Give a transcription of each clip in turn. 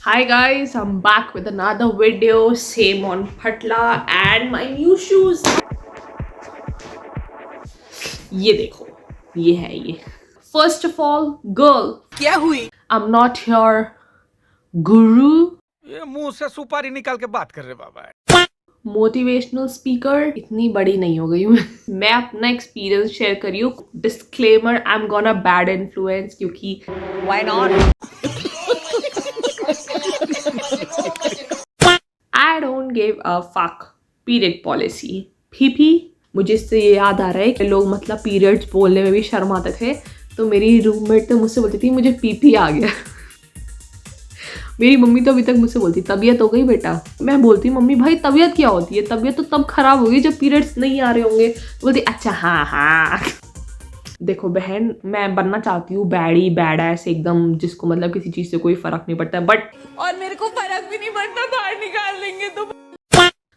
Hi guys, I'm back with another video, same on Phatla and my new shoes. ये देखो, ये है ये. First of all, girl, क्या हुई? I'm not your guru, ये मुंह से सुपारी निकाल के बात कर रहे बाबा. Motivational speaker. इतनी बड़ी नहीं हो गई हूँ मैं अपना एक्सपीरियंस शेयर कर रही हूँ. Disclaimer, I am gonna bad influence क्योंकि Why not? I don't give a fuck. Period policy. PP. मुझे इससे ये याद आ रहा है कि लोग मतलब पीरियड्स बोलने में भी शर्माते थे. तो मेरी रूममेट तो मुझसे बोलती थी मुझे पीपी आ गया. मेरी मम्मी तो अभी तक मुझसे बोलती तबीयत हो गई बेटा. मैं बोलती मम्मी भाई तबीयत क्या होती है? तबीयत तो तब खराब होगी जब पीरियड्स नहीं आ रहे होंगे. तो बोलती अच्छा हाँ हाँ. देखो बहन, मैं बनना चाहती हूँ बैडी बैड ऐसे एकदम जिसको मतलब किसी चीज से कोई फर्क नहीं पड़ता, बट और मेरे को फर्क भी नहीं पड़ता, बाहर निकाल देंगे तो.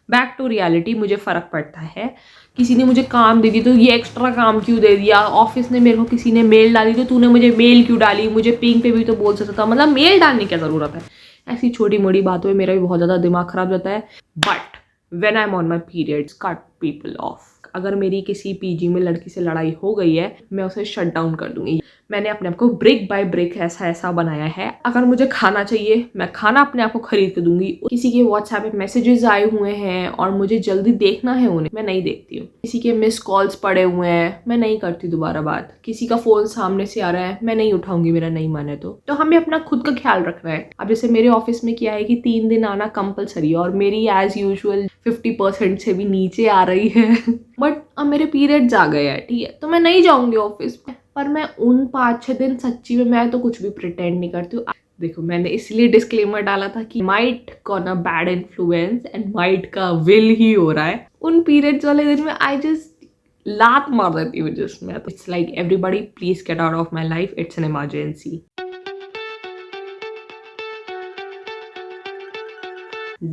बैक टू रियलिटी, मुझे फर्क पड़ता है. किसी ने मुझे काम दे दी तो ये एक्स्ट्रा काम क्यों दे दिया? ऑफिस ने मेरे को किसी ने मेल डाली तो तूने मुझे मेल क्यों डाली? मुझे पिंग पे भी तो बोल सकता था. मतलब मेल डालने की ज़रूरत है? ऐसी छोटी मोटी बातों में मेरा भी बहुत ज़्यादा दिमाग खराब जाता है. But when I am on my periods, cut people of. अगर मेरी किसी पीजी में लड़की से लड़ाई हो गई है, मैं उसे शट डाउन कर दूंगी. मैंने अपने आप को ब्रिक बाय ब्रिक ऐसा बनाया है. अगर मुझे खाना चाहिए, मैं खाना अपने आप को खरीद के दूंगी. किसी के व्हाट्सएप पे मैसेजेस आए हुए हैं और मुझे जल्दी देखना है उन्हें, मैं नहीं देखती हूँ. किसी के मिस कॉल्स पड़े हुए हैं, मैं नहीं करती दोबारा बात. किसी का फोन सामने से आ रहा है, मैं नहीं उठाऊंगी, मेरा नहीं मन है तो हमें अपना खुद का ख्याल रखना है. अब जैसे मेरे ऑफिस में क्या है कि 3 दिन आना कंपलसरी है और मेरी एज यूजुअल 50% से भी नीचे आ रही है. बट अब मेरे पीरियड्स आ गए हैं, ठीक है, तो मैं नहीं जाऊंगी ऑफिस में. पर मैं उन 5-6 दिन सच्ची में मैं तो कुछ भी प्रिटेंड नहीं करती हूँ. देखो मैंने इसलिए डिस्क्लेमर डाला था कि might con bad influence and might का विल ही हो रहा है. उन पीरियड्स वाले दिन में आई जस्ट लात मार देती हूँ जिसमें. It's like everybody please get out of my life, it's an emergency.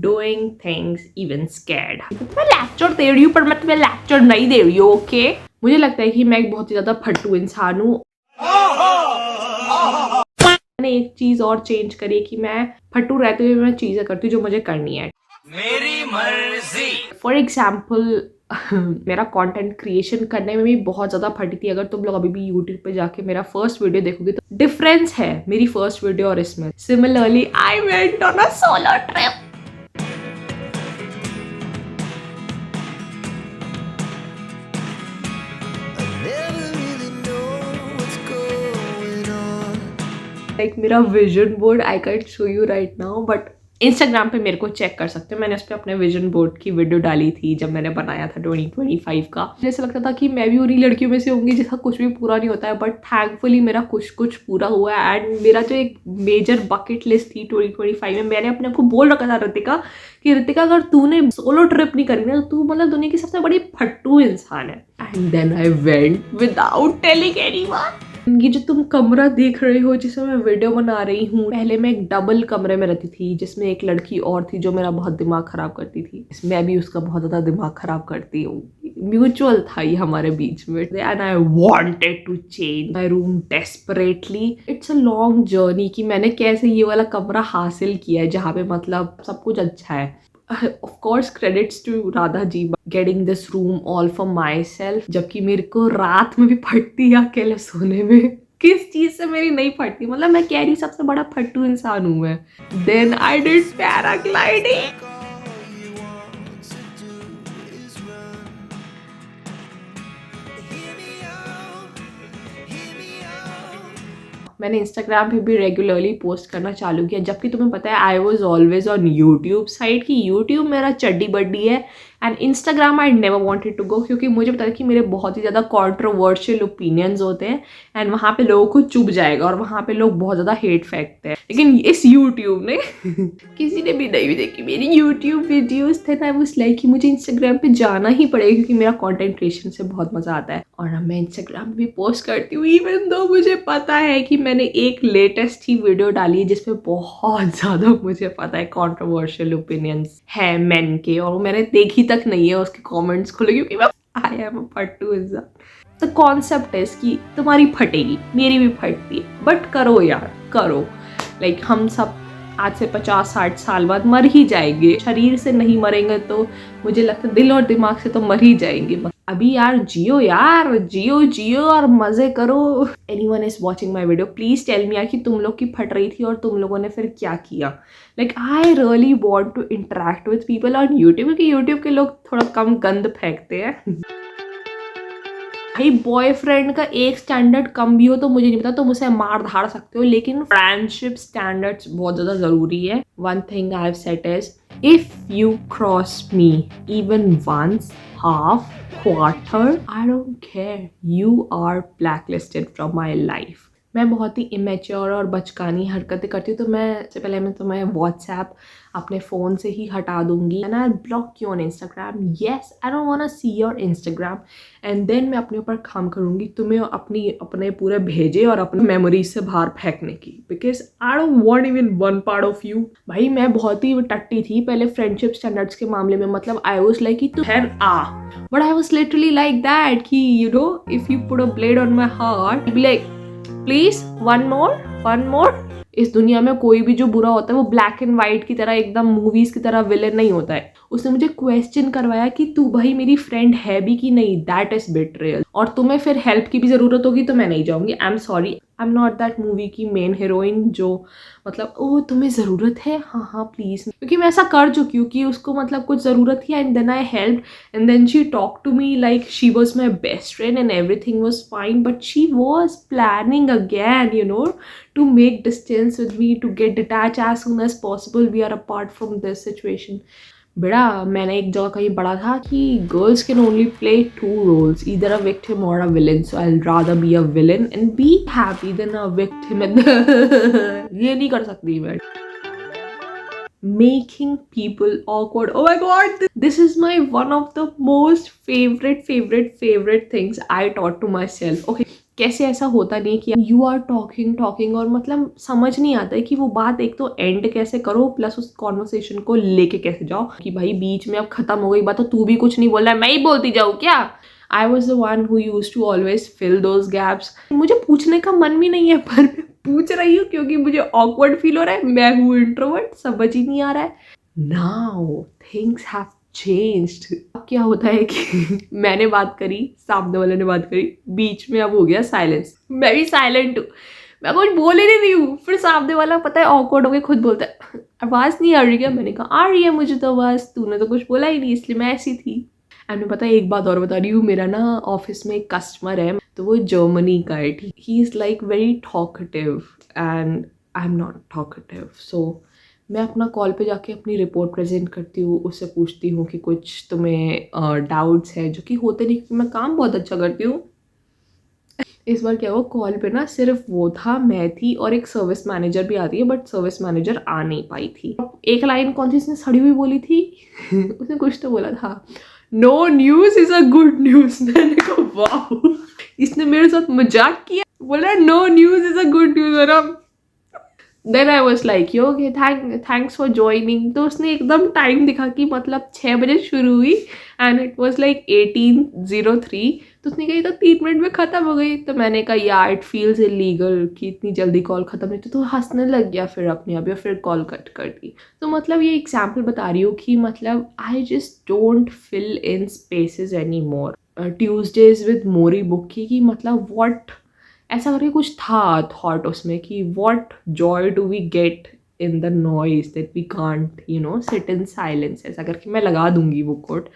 Doing things even scared. मैं लेक्चर दे रही हूँ पर मैं तुम्हें लेक्चर नहीं दे रही हूँ, ओके? मुझे लगता है कि मैं एक बहुत ही ज्यादा फट्टू इंसान हूँ. मैंने एक चीज और चेंज करी है कि मैं फट्टू रहते हुए मैं चीजें करती हूँ जो मुझे करनी है. मेरी मर्जी. फॉर एग्जाम्पल मेरा कंटेंट क्रिएशन करने में भी बहुत ज़्यादा फटी थी. अगर तुम लोग अभी भी यूट्यूब पे जाके मेरा फर्स्ट वीडियो देखोगे तो डिफरेंस है मेरी फर्स्ट वीडियो और इसमें. Similarly I went on a solo trip. Like मेरा vision board I can show you right now, but Instagram पे मेरे को चेक कर सकते हैं. मैंने उस पर अपने विजन बोर्ड की वीडियो डाली थी जब मैंने बनाया था 2025 का. मुझे ऐसा लगता था कि मैं भी उन्हीं लड़कियों में से होंगी जिसका कुछ भी पूरा नहीं होता है, बट थैंकफुली मेरा कुछ कुछ पूरा हुआ है. एंड मेरा जो एक मेजर बकेट लिस्ट थी 2025 में, मैंने अपने आप को बोल रखा था ऋतिका कि ऋतिका अगर तूने सोलो ट्रिप नहीं करी ना तो तू मतलब दुनिया की सबसे बड़ी फट्टू इंसान है. And then I went without telling anyone. ये जो तुम कमरा देख रहे हो जिसमें मैं वीडियो बना रही हूँ, पहले मैं एक डबल कमरे में रहती थी जिसमें एक लड़की और थी जो मेरा बहुत दिमाग खराब करती थी. मैं भी उसका बहुत ज़्यादा दिमाग खराब करती हूँ. म्यूचुअल था ये हमारे बीच में. And I wanted to change my room desperately. It's a long journey कि मैंने कैसे ये वाला कमरा हासिल किया है जहाँ पे मतलब सब कुछ अच्छा है. Of course credits to Radha ji getting this room all for myself. जबकि मेरे को रात में भी फटती है अकेले सोने में. किस चीज से मेरी नहीं फटती? मतलब मैं कह रही सबसे बड़ा फट्टू इंसान हूँ मैं. Then I did paragliding. मैंने इंस्टाग्राम पे भी रेगुलरली पोस्ट करना चालू किया, जबकि तुम्हें पता है I was always on YouTube side कि यूट्यूब मेरा चड्डी बड्डी है. And Instagram I never wanted to go क्योंकि मुझे पता है कि मेरे बहुत ही ज़्यादा कॉन्ट्रोवर्शियल ओपिनियंस होते हैं एंड वहाँ पे लोगों को चुभ जाएगा और वहाँ पे लोग बहुत ज़्यादा हेट फेंकते हैं. लेकिन इस यूट्यूब ने किसी ने भी नहीं देखी मेरी यूट्यूब वीडियोज़ थे ना, उस लाइक कि मुझे इंस्टाग्राम पे जाना ही पड़ेगा क्योंकि मेरा कॉन्टेंट क्रिएशन से बहुत मज़ा आता है. और अब मैं इंस्टाग्राम पे भी पोस्ट करती हूँ इवन दो मुझे पता है कि मैंने एक लेटेस्ट ही वीडियो डाली है जिसपे बहुत ज़्यादा मुझे पता है कॉन्ट्रोवर्शियल ओपिनियंस है मेन के, और मैंने देखी तक नहीं है उसके कमेंट्स खोले क्योंकि मैं आई एम अ फट्टू इंसान. द कॉन्सेप्ट है कि तुम्हारी फटेगी, मेरी भी फटती है, बट करो यार करो. लाइक हम सब आज से 50-60 साल बाद मर ही जाएंगे, शरीर से नहीं मरेंगे तो मुझे लगता है दिल और दिमाग से तो मर ही जाएंगे। अभी यार जियो जियो और मजे करो। Anyone is watching my video, please tell me यार कि तुम लोग की फट रही थी और तुम लोगों ने फिर क्या किया। Like I really want to interact with people on YouTube, क्योंकि यूट्यूब के लोग थोड़ा कम गंद फेंकते हैं। भाई बॉयफ्रेंड का एक स्टैंडर्ड कम भी हो तो मुझे नहीं पता, तुम उसे मार धाड़ सकते हो, लेकिन फ्रेंडशिप स्टैंडर्ड्स बहुत ज्यादा जरूरी है। One thing I have said is, if you cross me even once, half, quarter, I don't care, you are blacklisted from my life. मैं बहुत ही इमेच्योर और बचकानी हरकतें करती हूँ, तो मैं सबसे पहले मैं तुम्हें व्हाट्सएप अपने फ़ोन से ही हटा दूंगी and I block you on Instagram. Yes, I don't want to see your Instagram and then मैं अपने ऊपर काम करूँगी तुम्हें अपने पूरे भेजे और अपने मेमोरीज से बाहर फेंकने की, because I don't want even one part of you. भाई मैं बहुत ही टट्टी थी पहले फ्रेंडशिप स्टैंडर्ड्स के मामले में, मतलब आई वाज लाइक कि तू खैर आ, but I was literally like that कि you know if you put a blade on my heart be like please one more. इस दुनिया में कोई भी जो बुरा होता है वो ब्लैक एंड व्हाइट की तरह एकदम मूवीज की तरह विलन नहीं होता है। उसने मुझे क्वेश्चन करवाया कि तू भाई मेरी फ्रेंड है भी कि नहीं, दैट इज बिट्रेयल, और तुम्हें फिर हेल्प की भी जरूरत होगी तो मैं नहीं जाऊंगी। I am sorry, I am not that movie की मेन हीरोइन जो मतलब ओ तुम्हें ज़रूरत है, हाँ प्लीज़, क्योंकि मैं ऐसा कर चुकी हूँ कि उसको मतलब कुछ ज़रूरत थी and then I help and then she talk to me like she was my best friend and everything was fine, but she was planning again you know to make distance with me, to get detached as soon as possible. We are apart from this situation. बेड़ा मैंने एक जगह कहीं पढ़ा था कि girls can only play 2 roles, either a victim or a villain. So I'll rather be a villain and be happy than a victim. ये नहीं कर सकती मैं। Making people awkward. Oh my god, this is my one of the most favorite things I taught to myself. Okay, कैसे ऐसा होता नहीं कि यू आर टॉकिंग और मतलब समझ नहीं आता है कि वो बात एक तो एंड कैसे करो प्लस उस कॉन्वर्सेशन को लेके कैसे जाओ, कि भाई बीच में अब खत्म हो गई बात तो तू भी कुछ नहीं बोल रहा है, मैं ही बोलती जाऊँ क्या। I was the one who used to always fill those gaps. मुझे पूछने का मन भी नहीं है पर मैं पूछ रही हूँ क्योंकि मुझे ऑकवर्ड फील हो रहा है, मैं हूँ इंट्रोवर्ट, समझ ही नहीं आ रहा है। Now things have changed. अब क्या होता है कि मैंने बात करी, सामने वाले ने बात करी, बीच में अब हो गया साइलेंस, मैं भी साइलेंट हूँ, मैं कुछ बोल ही नहीं रही हूँ, फिर सामने वाला पता है ऑकवर्ड होके खुद बोलता है आवाज़ नहीं आ रही क्या, मैंने कहा आ रही है मुझे तो आवाज़, तूने तो कुछ बोला ही नहीं इसलिए मैं ऐसी थी। एंड मैं पता है एक बात और बता रही हूँ, मेरा ना ऑफिस में एक कस्टमर है तो वो जर्मनी का है, he is like very talkative and I am not talkative. So मैं अपना कॉल पे जाके अपनी रिपोर्ट प्रेजेंट करती हूँ, उससे पूछती हूँ कि कुछ तुम्हें डाउट्स है, जो कि होते नहीं क्योंकि मैं काम बहुत अच्छा करती हूँ। इस बार क्या हुआ, कॉल पे ना सिर्फ वो था, मैं थी और एक सर्विस मैनेजर भी आती है, बट सर्विस मैनेजर आ नहीं पाई थी। एक लाइन कौन सी इसने सड़ी हुई बोली थी उसने कुछ तो बोला था, no news is a good news. मैंने कहा वाह, इसने मेरे साथ मजाक किया, बोला no news is a good news. और then I was like yo okay thanks for joining. तो उसने एकदम टाइम दिखा कि मतलब 6 बजे शुरू हुई एंड इट वॉज लाइक 18:03, तो उसने कही तो 3 मिनट में ख़त्म हो गई। तो मैंने कहा यार इट फील्स इलीगल कि इतनी जल्दी कॉल ख़त्म नहीं, तो हंसने लग गया फिर अपने आप, या फिर कॉल कट कर दी। तो मतलब ये एग्जाम्पल बता रही हूँ कि मतलब I just don't fill in spaces any more. Tuesdays with Morrie book की मतलब वॉट ऐसा करके कुछ था थॉट उसमें कि what joy do we get in the noise that we can't you know sit in silence, ऐसा करके मैं लगा दूंगी वो कोट।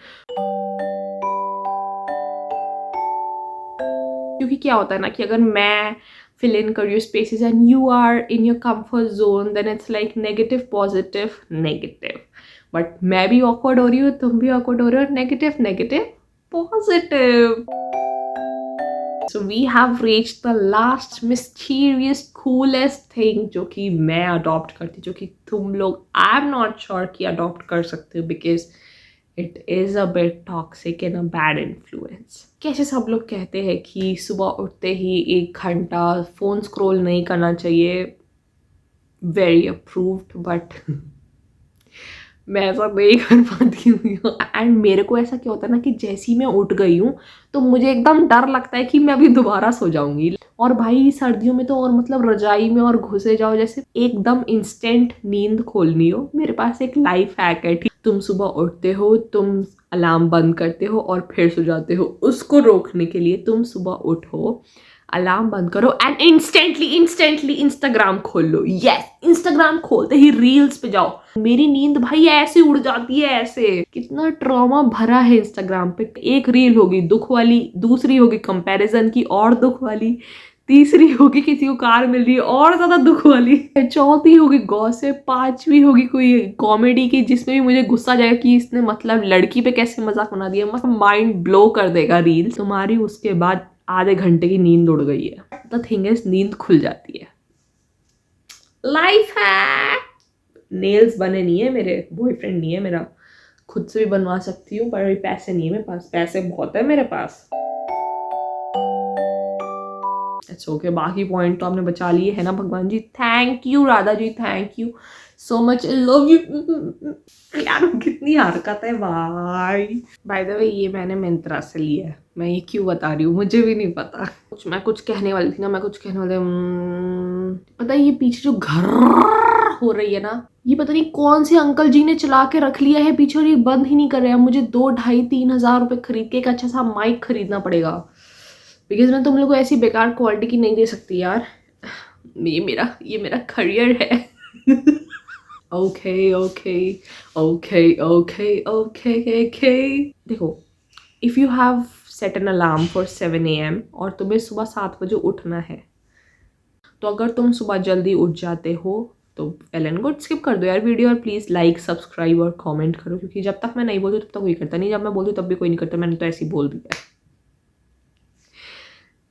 क्योंकि क्या होता है ना कि अगर मैं fill in कर spaces and you are in your comfort zone then it's like negative positive negative, but मैं भी ऑकवर्ड हो रही हूँ, तुम भी ऑकवर्ड हो रहे हो, negative positive. So we have reached the last mysterious coolest thing जो कि मैं अडॉप्ट करती, जो कि तुम लोग आई एम नॉट श्योर कि अडॉप्ट कर सकते हो because it is a bit toxic and a bad influence. कैसे सब लोग कहते हैं कि सुबह उठते ही 1 घंटा फ़ोन स्क्रॉल नहीं करना चाहिए, वेरी अप्रूव्ड, बट मैं ऐसा नहीं कर पाती हूँ। एंड मेरे को ऐसा क्या होता है ना कि जैसे ही मैं उठ गई हूँ तो मुझे एकदम डर लगता है कि मैं अभी दोबारा सो जाऊंगी। और भाई सर्दियों में तो और मतलब रजाई में और घुसे जाओ जैसे एकदम इंस्टेंट नींद खोलनी हो। मेरे पास एक लाइफ हैक है, ठीक, तुम सुबह उठते हो, तुम अलार्म बंद करते हो और फिर सो जाते हो। उसको रोकने के लिए तुम सुबह उठो, अलार्म बंद करो एंड इंस्टेंटली इंस्टाग्राम खोल लो। यस, इंस्टाग्राम खोलते ही रील्स पे जाओ। मेरी नींद भाई ऐसे उड़ जाती है, ऐसे। कितना ट्रॉमा भरा है इंस्टाग्राम पे। एक रील होगी दुख वाली, दूसरी होगी कंपैरिजन की और दुख वाली, तीसरी होगी किसी को कार मिल रही है और ज्यादा दुख वाली, चौथी होगी गॉसिप, पांचवी होगी कोई कॉमेडी की जिसमें भी मुझे गुस्सा जाएगा कि इसने मतलब लड़की पे कैसे मजाक बना दिया। मतलब माइंड ब्लो कर देगा रील तुम्हारी। उसके बाद आधे घंटे की नींद उड़ गई है। द थिंग इज नींद खुल जाती है। लाइफ है। नेल्स बने नहीं है मेरे, बॉयफ्रेंड नहीं है मेरा, खुद से भी बनवा सकती हूँ पर अभी पैसे नहीं है मेरे पास। पैसे बहुत है मेरे पास। इट्स ओके, बाकी पॉइंट तो आपने बचा लिए है ना भगवान जी। Thank you Radha ji, thank you so much, I love you. यार कितनी हरकत है भाई। बाय द वे ये मैंने मिंत्रा से लिया है, मैं ये क्यों बता रही हूँ मुझे भी नहीं पता। मैं कुछ कहने वाली थी ना, मैं कुछ कहने वाली पता है ये पीछे जो घर हो रही है ना, ये पता नहीं कौन से अंकल जी ने चला के रख लिया है पीछे और ये बंद ही नहीं कर रहे हैं। मुझे 2-2.5-3 हज़ार रुपये खरीद के एक अच्छा सा माइक खरीदना पड़ेगा, बिकॉज मैं तुम लोग को ऐसी बेकार क्वालिटी की नहीं दे सकती यार। ये मेरा करियर है। Okay okay okay okay okay okay. देखो, if you have set an alarm for 7 AM और तुम्हें सुबह 7 बजे उठना है, तो अगर तुम सुबह जल्दी उठ जाते हो तो वेल एंड गुड, स्किप कर दो यार वीडियो और प्लीज़ लाइक, सब्सक्राइब और कमेंट करो, क्योंकि जब तक मैं नहीं बोलती तब तक कोई करता नहीं, जब मैं बोलती तब भी कोई नहीं करता। मैंने तो ऐसे ही बोल दिया,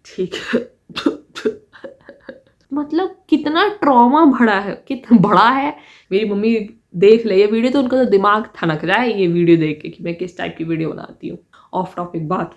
ठीक है। मतलब कितना ट्रॉमा कितना बड़ा है। मेरी मम्मी देख ले ये वीडियो तो उनका तो दिमाग ठनक जाए ये वीडियो देख के कि मैं किस टाइप की वीडियो बनाती हूँ। ऑफ टॉपिक बात।